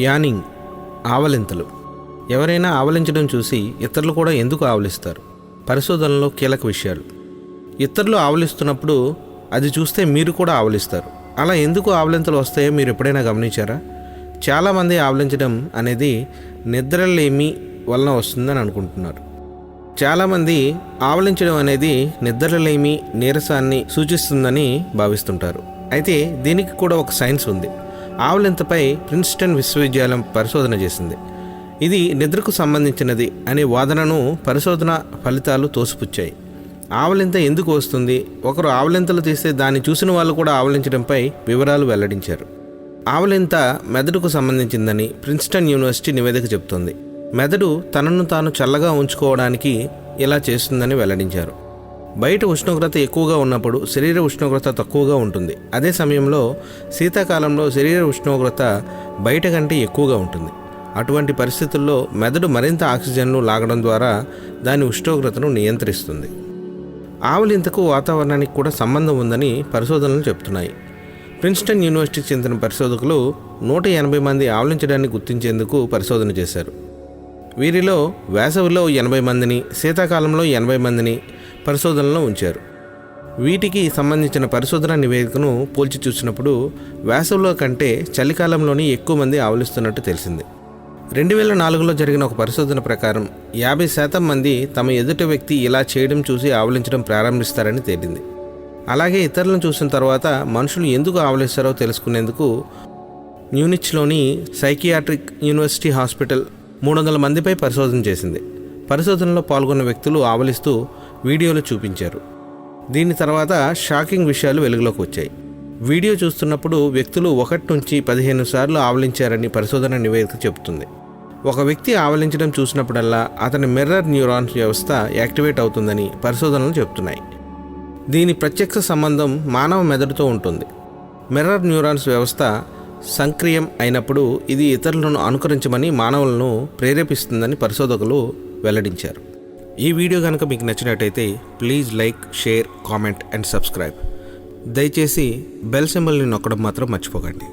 Yawning ఆవలింతలు. ఎవరైనా ఆవలించడం చూసి ఇతరులు కూడా ఎందుకు ఆవలిస్తారు? పరిశోధనలో కీలక విషయాలు. ఇతరులు ఆవలిస్తున్నప్పుడు అది చూస్తే మీరు కూడా ఆవలిస్తారు. అలా ఎందుకు ఆవలింతలు వస్తాయో మీరు ఎప్పుడైనా గమనించారా? చాలామంది ఆవలించడం అనేది నిద్రలేమి వలన వస్తుందని అనుకుంటున్నారు. చాలామంది ఆవలించడం అనేది నిద్రలేమి, నీరసాన్ని సూచిస్తుందని భావిస్తుంటారు. అయితే దీనికి కూడా ఒక సైన్స్ ఉంది. ఆవలింతపై ప్రిన్స్టన్ విశ్వవిద్యాలయం పరిశోధన చేసింది. ఇది నిద్రకు సంబంధించినది అనే వాదనను పరిశోధన ఫలితాలు తోసిపుచ్చాయి. ఆవలింత ఎందుకు వస్తుంది? ఒకరు ఆవలింతలు తీస్తే దాన్ని చూసిన వాళ్ళు కూడా ఆవలించడంపై వివరాలు వెల్లడించారు. ఆవలింత మెదడుకు సంబంధించిందని ప్రిన్స్టన్ యూనివర్సిటీ నివేదిక చెబుతోంది. మెదడు తనను తాను చల్లగా ఉంచుకోవడానికి ఇలా చేస్తుందని వెల్లడించారు. బయట ఉష్ణోగ్రత ఎక్కువగా ఉన్నప్పుడు శరీర ఉష్ణోగ్రత తక్కువగా ఉంటుంది. అదే సమయంలో శీతాకాలంలో శరీర ఉష్ణోగ్రత బయట కంటే ఎక్కువగా ఉంటుంది. అటువంటి పరిస్థితుల్లో మెదడు మరింత ఆక్సిజన్ను లాగడం ద్వారా దాని ఉష్ణోగ్రతను నియంత్రిస్తుంది. ఆవలింతకు వాతావరణానికి కూడా సంబంధం ఉందని పరిశోధనలు చెబుతున్నాయి. ప్రిన్స్టన్ యూనివర్సిటీకి చెందిన పరిశోధకులు 180 మంది ఆవలించడాన్ని గుర్తించేందుకు పరిశోధన చేశారు. వీరిలో వేసవిలో 80 మందిని, శీతాకాలంలో 80 మందిని పరిశోధనలో ఉంచారు. వీటికి సంబంధించిన పరిశోధన నివేదికను పోల్చి చూసినప్పుడు వేసవిలో కంటే చలికాలంలోనే ఎక్కువ మంది ఆవలిస్తున్నట్టు తెలిసింది. 2004లో జరిగిన ఒక పరిశోధన ప్రకారం 50% మంది తమ ఎదుటి వ్యక్తి ఇలా చేయడం చూసి ఆవలించడం ప్రారంభిస్తారని తేలింది. అలాగే ఇతరులను చూసిన తర్వాత మనుషులు ఎందుకు ఆవలిస్తారో తెలుసుకునేందుకు మ్యూనిచ్లోని సైకియాట్రిక్ యూనివర్సిటీ హాస్పిటల్ 300 మందిపై పరిశోధన చేసింది. పరిశోధనలో పాల్గొన్న వ్యక్తులు ఆవలిస్తూ వీడియోలు చూపించారు. దీని తర్వాత షాకింగ్ విషయాలు వెలుగులోకి వచ్చాయి. వీడియో చూస్తున్నప్పుడు వ్యక్తులు 1 నుంచి 15 సార్లు ఆవలించారని పరిశోధన నివేదిక చెబుతుంది. ఒక వ్యక్తి ఆవలించడం చూసినప్పుడల్లా అతని మిర్రర్ న్యూరాన్స్ వ్యవస్థ యాక్టివేట్ అవుతుందని పరిశోధనలు చెబుతున్నాయి. దీని ప్రత్యక్ష సంబంధం మానవ మెదడుతో ఉంటుంది. మిర్రర్ న్యూరాన్స్ వ్యవస్థ సక్రియం అయినప్పుడు ఇది ఇతరులను అనుకరించమని మానవులను ప్రేరేపిస్తుందని పరిశోధకులు వెల్లడించారు. ఈ వీడియో కనుక మీకు నచ్చినట్టయితే please like, share, comment and subscribe. దయచేసి బెల్ సింబల్ని నొక్కడం మాత్రం మర్చిపోకండి.